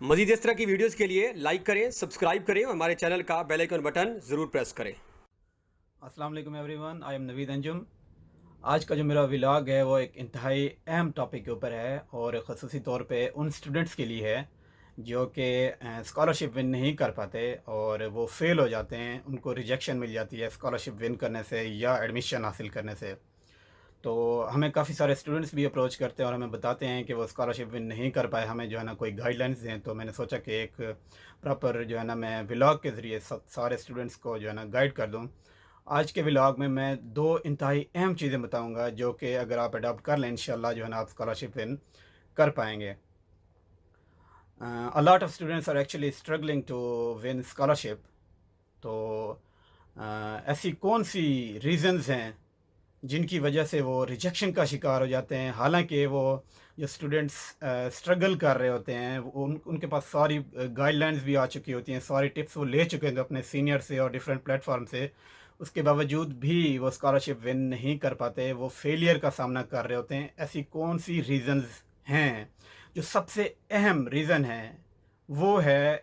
مزید اس طرح کی ویڈیوز کے لیے لائک کریں، سبسکرائب کریں اور ہمارے چینل کا بیل آئیکن بٹن ضرور پریس کریں۔ السلام علیکم ایوری ون، آئی ایم نوید انجم۔ آج کا جو میرا ولاگ ہے وہ ایک انتہائی اہم ٹاپک کے اوپر ہے اور خصوصی طور پہ ان اسٹوڈنٹس کے لیے ہے جو کہ اسکالرشپ ون نہیں کر پاتے اور وہ فیل ہو جاتے ہیں، ان کو ریجیکشن مل جاتی ہے اسکالرشپ ون کرنے سے یا ایڈمیشن حاصل کرنے سے۔ تو ہمیں کافی سارے اسٹوڈنٹس بھی اپروچ کرتے ہیں اور ہمیں بتاتے ہیں کہ وہ اسکالرشپ ون نہیں کر پائے، ہمیں جو ہے نا کوئی گائیڈ لائنس دیں۔ تو میں نے سوچا کہ ایک پراپر جو ہے نا میں ولاگ کے ذریعے سارے اسٹوڈنٹس کو جو ہے نا گائیڈ کر دوں۔ آج کے ولاگ میں دو انتہائی اہم چیزیں بتاؤں گا جو کہ اگر آپ اڈاپٹ کر لیں انشاءاللہ جو ہے نا آپ اسکالرشپ ون کر پائیں گے۔ A lot of students are actually struggling to win scholarship۔ تو ایسی کون سی ریزنز ہیں جن کی وجہ سے وہ ریجیکشن کا شکار ہو جاتے ہیں، حالانکہ وہ جو اسٹوڈنٹس اسٹرگل کر رہے ہوتے ہیں ان کے پاس ساری گائیڈ لائنز بھی آ چکی ہوتی ہیں، ساری ٹپس وہ لے چکے ہیں اپنے سینئر سے اور ڈیفرنٹ پلیٹ فارم سے، اس کے باوجود بھی وہ اسکالرشپ ون نہیں کر پاتے، وہ فیلئر کا سامنا کر رہے ہوتے ہیں۔ ایسی کون سی ریزنز ہیں؟ جو سب سے اہم ریزن ہے وہ ہے،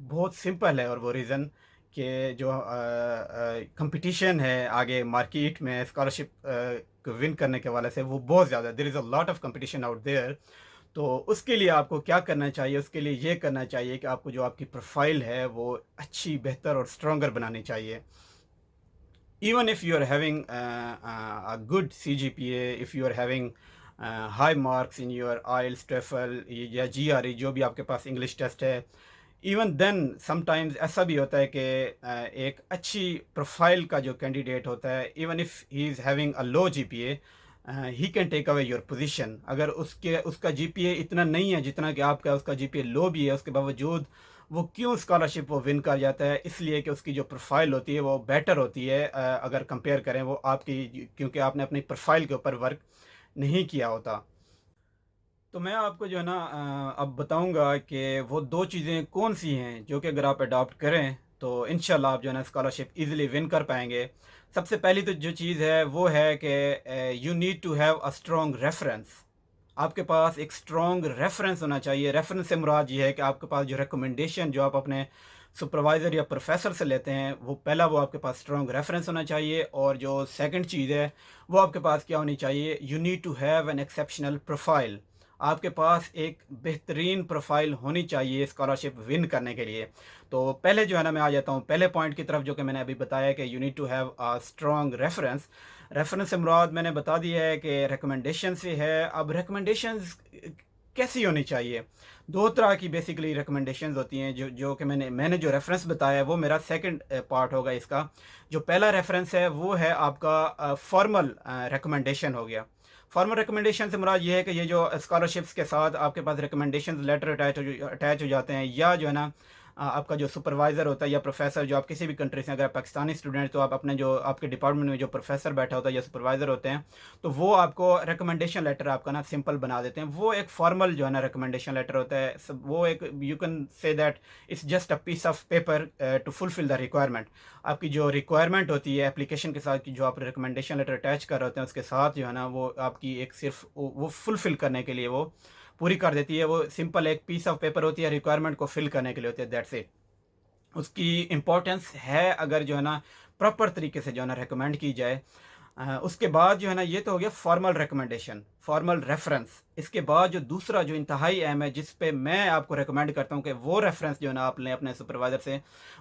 بہت سمپل ہے، اور وہ ریزن کہ جو کمپٹیشن ہے آگے مارکیٹ میں اسکالرشپ کو ون کرنے کے والے سے وہ بہت زیادہ، there is a lot of competition out there. تو اس کے لیے آپ کو کیا کرنا چاہیے؟ اس کے لیے یہ کرنا چاہیے کہ آپ کو جو آپ کی پروفائل ہے وہ اچھی، بہتر اور اسٹرانگر بنانی چاہیے۔ Even if you are having a good CGPA, if you are having high marks in your IELTS, TOEFL یا GRE جو بھی آپ کے پاس انگلش ٹیسٹ ہے، ایون دین سم ٹائمز ایسا بھی ہوتا ہے کہ ایک اچھی پروفائل کا جو کینڈیڈیٹ ہوتا ہے، even if he is having a low GPA, he can take away your position۔ اگر اس کا GPA اتنا نہیں ہے جتنا کہ آپ کا، اس کا GPA لو بھی ہے، اس کے باوجود وہ کیوں اسکالرشپ وہ ون کر جاتا ہے؟ اس لیے کہ اس کی جو پروفائل ہوتی ہے وہ بیٹر ہوتی ہے اگر کمپیئر کریں وہ آپ کی، کیونکہ آپ نے اپنی پروفائل کے اوپر ورک نہیں کیا ہوتا۔ تو میں آپ کو جو ہے نا اب بتاؤں گا کہ وہ دو چیزیں کون سی ہیں جو کہ اگر آپ اڈاپٹ کریں تو انشاءاللہ آپ جو ہے نا اسکالرشپ ایزیلی ون کر پائیں گے۔ سب سے پہلی تو جو چیز ہے وہ ہے کہ you need to have a strong reference. آپ کے پاس ایک اسٹرانگ ریفرنس ہونا چاہیے۔ ریفرنس سے مراد یہ ہے کہ آپ کے پاس جو ریکمنڈیشن جو آپ اپنے سپروائزر یا پروفیسر سے لیتے ہیں وہ آپ کے پاس اسٹرانگ ریفرنس ہونا چاہیے، اور جو سیکنڈ چیز ہے وہ آپ کے پاس کیا ہونی چاہیے؟ You need to have an exceptional profile. آپ کے پاس ایک بہترین پروفائل ہونی چاہیے اسکالرشپ ون کرنے کے لیے۔ تو پہلے جو ہے نا میں آ جاتا ہوں پہلے پوائنٹ کی طرف جو کہ میں نے ابھی بتایا کہ you need to have a strong reference. Reference سے مراد میں نے بتا دیا ہے کہ ریکمنڈیشن سے ہے۔ اب ریکمنڈیشنز کیسی ہونی چاہیے؟ دو طرح کی بیسیکلی ریکمنڈیشنز ہوتی ہیں جو کہ میں نے جو ریفرنس بتایا ہے وہ میرا سیکنڈ پارٹ ہوگا اس کا۔ جو پہلا ریفرنس ہے وہ ہے آپ کا فارمل ریکمنڈیشن ہو گیا۔ فارمل ریکمنڈیشن سے مراد یہ ہے کہ یہ جو اسکالرشپس کے ساتھ آپ کے پاس ریکمنڈیشنز لیٹر اٹیچ ہو جاتے ہیں، یا جو ہے نا آپ کا جو سپروائزر ہوتا ہے یا پروفیسر، جو آپ کسی بھی کنٹری سے، اگر پاکستانی اسٹوڈنٹ تو آپ اپنے جو آپ کے ڈپارٹمنٹ میں جو پروفیسر بیٹھا ہوتا ہے یا سپروائزر ہوتے ہیں تو وہ آپ کو ریکمنڈیشن لیٹر آپ کا نا سمپل بنا دیتے ہیں۔ وہ ایک فارمل جو ہے نا ریکمنڈیشن لیٹر ہوتا ہے، وہ ایک you can say that it's just a piece of paper to fulfil the requirement. آپ کی جو ریکوائرمنٹ ہوتی ہے اپلیکیشن کے ساتھ، جو آپ ریکمنڈیشن لیٹر اٹیچ کر رہے ہوتے ہیں اس کے ساتھ جو ہے نا وہ آپ کی ایک صرف وہ فلفل کرنے کے لیے وہ پوری کر دیتی ہے۔ وہ سمپل ایک پیس آف پیپر ہوتی ہے، ریکوائرمنٹ کو فل کرنے کے لیے ہوتی ہے، دیٹس اٹ۔ اس کی امپورٹنس ہے اگر جو ہے نا پراپر طریقے سے جو ہے نا ریکمینڈ کی جائے۔ اس کے بعد جو ہے نا یہ تو ہو گیا فارمل ریکمنڈیشن، فارمل ریفرنس۔ اس کے بعد جو دوسرا جو انتہائی اہم ہے جس پہ میں آپ کو ریکمینڈ کرتا ہوں کہ وہ ریفرنس جو ہے نا آپ لیں اپنے سپروائزر سے،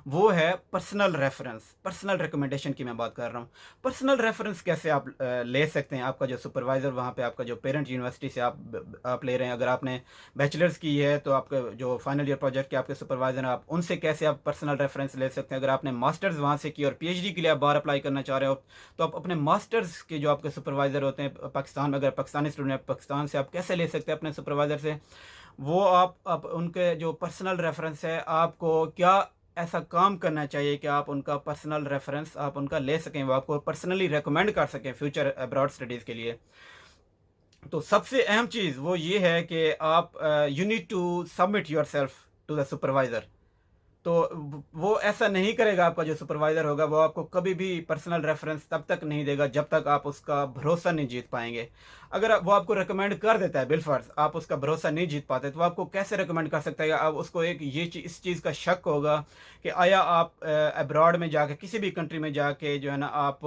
وہ ہے پرسنل ریفرنس۔ پرسنل ریکمنڈیشن کی میں بات کر رہا ہوں۔ پرسنل ریفرنس کیسے آپ لے سکتے ہیں؟ آپ کا جو سپروائزر وہاں پہ آپ کا جو پیرنٹ یونیورسٹی سے آپ لے رہے ہیں، اگر آپ نے بیچلرز کی ہے تو آپ کا جو فائنل ایئر پروجیکٹ کے آپ کے سپروائزر ہیں، آپ ان سے کیسے آپ پرسنل ریفرنس لے سکتے ہیں؟ اگر آپ نے ماسٹرز وہاں سے کی اور پی ایچ ڈی کے لیے آپ باہر اپلائی کرنا چاہ رہے ہو تو آپ اپنے ماسٹرز کے جو آپ کے سپروائزر ہوتے ہیں پاکستان میں، اگر پاکستانی اسٹوڈنٹ ہیں پاکستان سے، آپ کیسے لے سکتے ہیں اپنے سپروائزر سے؟ وہ آپ ان کے جو پرسنل ریفرنس ہے، آپ کو کیا ایسا کام کرنا چاہیے کہ آپ ان کا پرسنل ریفرنس آپ ان کا لے سکیں، وہ آپ کو پرسنلی ریکمینڈ کر سکیں فیوچر ابراڈ اسٹڈیز کے لیے۔ تو سب سے اہم چیز وہ یہ ہے کہ آپ you need to submit yourself to the supervisor. تو وہ ایسا نہیں کرے گا، آپ کا جو سپروائزر ہوگا وہ آپ کو کبھی بھی پرسنل ریفرنس تب تک نہیں دے گا جب تک آپ اس کا بھروسہ نہیں جیت پائیں گے۔ اگر وہ آپ کو ریکمینڈ کر دیتا ہے بالفرض، آپ اس کا بھروسہ نہیں جیت پاتے، تو آپ کو کیسے ریکمینڈ کر سکتا ہے؟ آپ اس کو ایک اس چیز کا شک ہوگا کہ آیا آپ ابراڈ میں جا کے، کسی بھی کنٹری میں جا کے جو ہے نا، آپ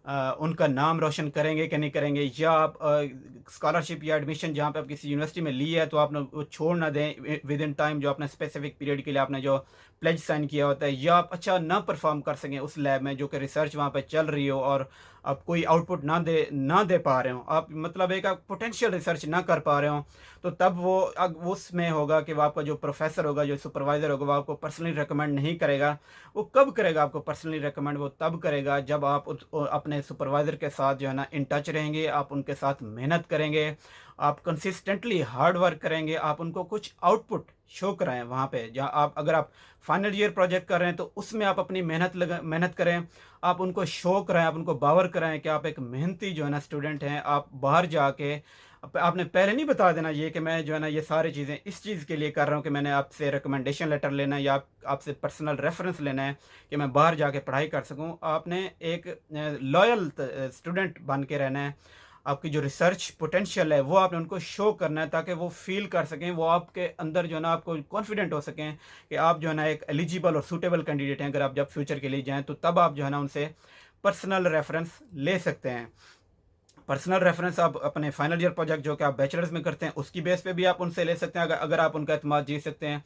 ان کا نام روشن کریں گے کہ نہیں کریں گے، یا آپ اسکالرشپ یا ایڈمیشن جہاں پہ آپ کسی یونیورسٹی میں لی ہے تو آپ نے وہ چھوڑ نہ دیں ود ان ٹائم، جو آپ نے اسپیسیفک پیریڈ کے لیے آپ نے جو پلیج سائن کیا ہوتا ہے، یا آپ اچھا نہ پرفارم کر سکیں اس لیب میں جو کہ ریسرچ وہاں پہ چل رہی ہو، اور آپ کوئی آؤٹ پٹ نہ دے پا رہے ہوں، آپ مطلب ایک آپ پوٹینشیل ریسرچ نہ کر پا رہے ہوں، تو تب وہ اس میں ہوگا کہ وہ آپ کا جو پروفیسر ہوگا، جو سپروائزر ہوگا، وہ آپ کو پرسنلی ریکمینڈ نہیں کرے گا۔ وہ کب کرے گا آپ کو پرسنلی ریکمینڈ؟ وہ تب کرے گا جب آپ اپنے سپروائزر کے ساتھ جو ہے نا ان ٹچ رہیں گے، آپ ان کے ساتھ محنت کریں گے، آپ کنسسٹنٹلی ہارڈ ورک کریں گے، آپ ان کو کچھ آؤٹ پٹ شو کرائیں وہاں پہ، جہاں اگر آپ فائنل ایئر پروجیکٹ کر رہے ہیں تو اس میں آپ اپنی محنت کریں، آپ ان کو شو کرائیں، آپ ان کو باور کرائیں کہ آپ ایک محنتی جو ہے نا اسٹوڈنٹ ہیں۔ آپ باہر جا کے آپ نے پہلے نہیں بتا دینا یہ کہ میں جو ہے نا یہ ساری چیزیں اس چیز کے لیے کر رہا ہوں کہ میں نے آپ سے ریکمنڈیشن لیٹر لینا ہے، یا آپ سے پرسنل ریفرنس لینا ہے کہ میں باہر جا کے پڑھائی کر سکوں۔ آپ نے ایک لائل اسٹوڈنٹ بن کے رہنا ہے۔ آپ کی جو ریسرچ پوٹینشیل ہے وہ آپ نے ان کو شو کرنا ہے، تاکہ وہ فیل کر سکیں، وہ آپ کے اندر جو ہے نا آپ کو کانفیڈنٹ ہو سکیں کہ آپ جو ہے نا ایک ایلیجیبل اور سوٹیبل کینڈیڈیٹ ہیں۔ اگر آپ جب فیوچر کے لیے جائیں تو تب آپ جو ہے نا ان سے پرسنل ریفرنس لے سکتے ہیں۔ پرسنل ریفرنس آپ اپنے فائنل ایئر پروجیکٹ جو کہ آپ بیچلرز میں کرتے ہیں اس کی بیس پہ بھی آپ ان سے لے سکتے ہیں، اگر آپ ان کا اعتماد جیت سکتے ہیں۔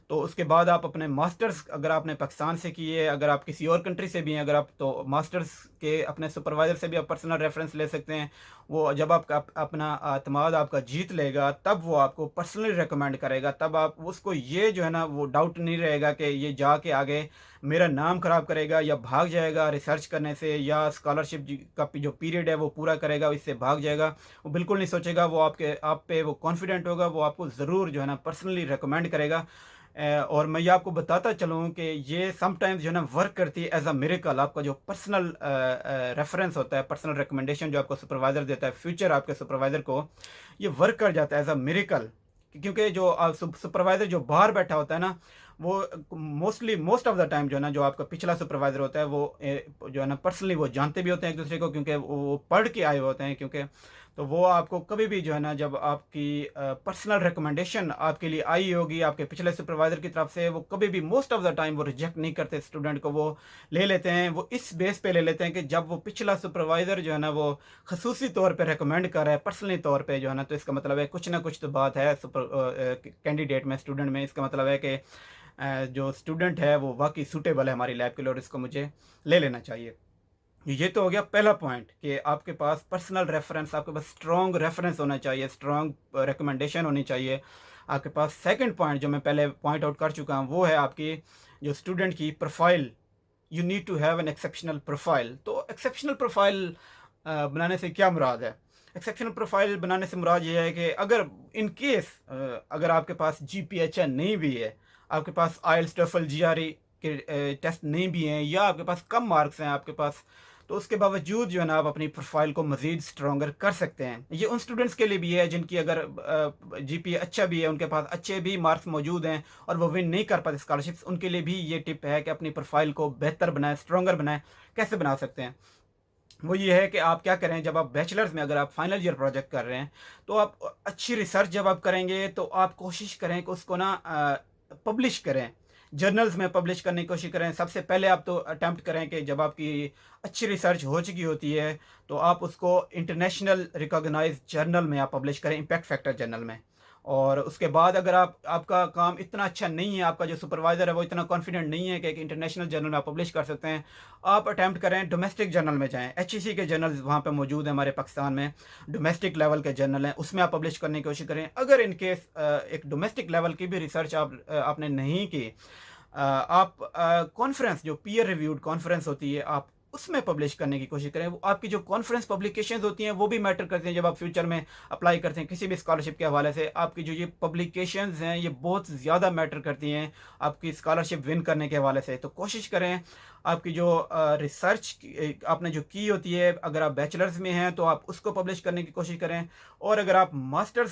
تو اس کے بعد آپ اپنے ماسٹرز، اگر آپ نے پاکستان سے کیے، اگر آپ کسی اور کنٹری سے بھی ہیں، اگر آپ تو ماسٹرز کے اپنے سپروائزر سے بھی آپ پرسنل ریفرنس لے سکتے ہیں۔ وہ جب آپ کا اپنا اعتماد آپ کا جیت لے گا تب وہ آپ کو پرسنلی ریکمینڈ کرے گا، تب آپ اس کو یہ جو ہے نا وہ ڈاؤٹ نہیں رہے گا کہ یہ جا کے آگے میرا نام خراب کرے گا یا بھاگ جائے گا ریسرچ کرنے سے، یا اسکالرشپ کا جو پیریڈ ہے وہ پورا کرے گا، اس سے بھاگ جائے گا۔ وہ بالکل نہیں سوچے گا، وہ آپ پہ وہ کانفیڈنٹ ہوگا، وہ آپ کو ضرور جو ہے نا پرسنلی ریکمینڈ کرے گا۔ اور میں یہ آپ کو بتاتا چلوں کہ یہ سم ٹائمز جو ہے نا ورک کرتی ہے ایز اے میریکل۔ آپ کا جو پرسنل ریفرنس ہوتا ہے، پرسنل ریکمنڈیشن جو آپ کو سپروائزر دیتا ہے، فیوچر آپ کے سپروائزر کو، یہ ورک کر جاتا ہے ایز اے میریکل، کیونکہ جو سپروائزر جو باہر بیٹھا ہوتا ہے نا، وہ موسٹ آف دا ٹائم جو ہے نا، جو آپ کا پچھلا سپروائزر ہوتا ہے وہ جو ہے نا پرسنلی وہ جانتے بھی ہوتے ہیں ایک دوسرے کو، کیونکہ وہ پڑھ کے آئے ہوتے ہیں، کیونکہ تو وہ آپ کو کبھی بھی جو ہے نا، جب آپ کی پرسنل ریکمنڈیشن آپ کے لیے آئی ہوگی آپ کے پچھلے سپروائزر کی طرف سے، وہ کبھی بھی موسٹ آف دا ٹائم وہ ریجیکٹ نہیں کرتے اسٹوڈنٹ کو، وہ لے لیتے ہیں۔ وہ اس بیس پہ لے لیتے ہیں کہ جب وہ پچھلا سپروائزر جو ہے نا وہ خصوصی طور پہ ریکمینڈ کر رہا ہے پرسنلی طور پہ جو ہے نا، تو اس کا مطلب ہے کچھ نہ کچھ تو بات ہے کینڈیڈیٹ میں، اسٹوڈنٹ میں۔ اس کا مطلب ہے کہ جو اسٹوڈنٹ ہے وہ واقعی سوٹیبل ہے ہماری لیب کے لیے، اور اس کو مجھے لے لینا چاہیے۔ یہ تو ہو گیا پہلا پوائنٹ کہ آپ کے پاس پرسنل ریفرنس، آپ کے پاس اسٹرانگ ریفرنس ہونا چاہیے، اسٹرانگ ریکمنڈیشن ہونی چاہیے آپ کے پاس۔ سیکنڈ پوائنٹ جو میں پہلے پوائنٹ آؤٹ کر چکا ہوں، وہ ہے آپ کی جو اسٹوڈنٹ کی profile. You need to have an exceptional profile. تو ایکسیپشنل پروفائل بنانے سے کیا مراد ہے؟ ایکسیپشنل پروفائل بنانے سے مراد یہ ہے کہ اگر ان کیس اگر آپ کے پاس جی پی ایچ این نہیں بھی ہے، آپ کے پاس آئلس ٹوفل جی آر ای کے ٹیسٹ نہیں بھی ہیں، یا آپ کے پاس کم مارکس ہیں آپ کے پاس، تو اس کے باوجود جو ہے نا آپ اپنی پروفائل کو مزید اسٹرانگر کر سکتے ہیں۔ یہ ان اسٹوڈنٹس کے لیے بھی ہے جن کی اگر جی پی اچھا بھی ہے، ان کے پاس اچھے بھی مارکس موجود ہیں اور وہ ون نہیں کر پاتے اسکالرشپس، ان کے لیے بھی یہ ٹپ ہے کہ اپنی پروفائل کو بہتر بنائیں، اسٹرانگر بنائیں۔ کیسے بنا سکتے ہیں؟ وہ یہ ہے کہ آپ کیا کریں، جب آپ بیچلرز میں اگر آپ فائنل ایئر پروجیکٹ کر رہے ہیں تو آپ اچھی ریسرچ جب آپ کریں گے تو آپ کوشش کریں کہ اس کو نا پبلش کریں، جرنلز میں پبلش کرنے کی کوشش کریں۔ سب سے پہلے آپ تو اٹیمپٹ کریں کہ جب آپ کی اچھی ریسرچ ہو چکی ہوتی ہے تو آپ اس کو انٹرنیشنل ریکاگنائز جرنل میں آپ پبلش کریں، امپیکٹ فیکٹر جرنل میں۔ اور اس کے بعد اگر آپ کا کام اتنا اچھا نہیں ہے، آپ کا جو سپروائزر ہے وہ اتنا کانفیڈنٹ نہیں ہے کہ ایک انٹرنیشنل جرنل میں آپ پبلش کر سکتے ہیں، آپ اٹیمپٹ کریں ڈومیسٹک جرنل میں جائیں۔ ایچ ای سی کے جرنلز وہاں پہ موجود ہیں ہمارے پاکستان میں، ڈومیسٹک لیول کے جرنل ہیں، اس میں آپ پبلش کرنے کی کوشش کریں۔ اگر ان کیس ایک ڈومیسٹک لیول کی بھی ریسرچ آپ نے نہیں کی، آپ کانفرنس جو پیئر ریویوڈ کانفرنس ہوتی ہے آپ اس میں پبلش کرنے کی کوشش کریں۔ آپ کی جو کانفرنس پبلیکیشنز ہوتی ہیں وہ بھی میٹر کرتی ہیں جب آپ فیوچر میں اپلائی کرتے ہیں کسی بھی اسکالرشپ کے حوالے سے۔ آپ کی جو یہ پبلیکیشنز ہیں یہ بہت زیادہ میٹر کرتی ہیں آپ کی اسکالرشپ ون کرنے کے حوالے سے۔ تو کوشش کریں آپ کی جو ریسرچ آپ نے جو کی ہوتی ہے، اگر آپ بیچلرز میں ہیں تو آپ اس کو پبلش کرنے کی کوشش کریں، اور اگر آپ ماسٹرز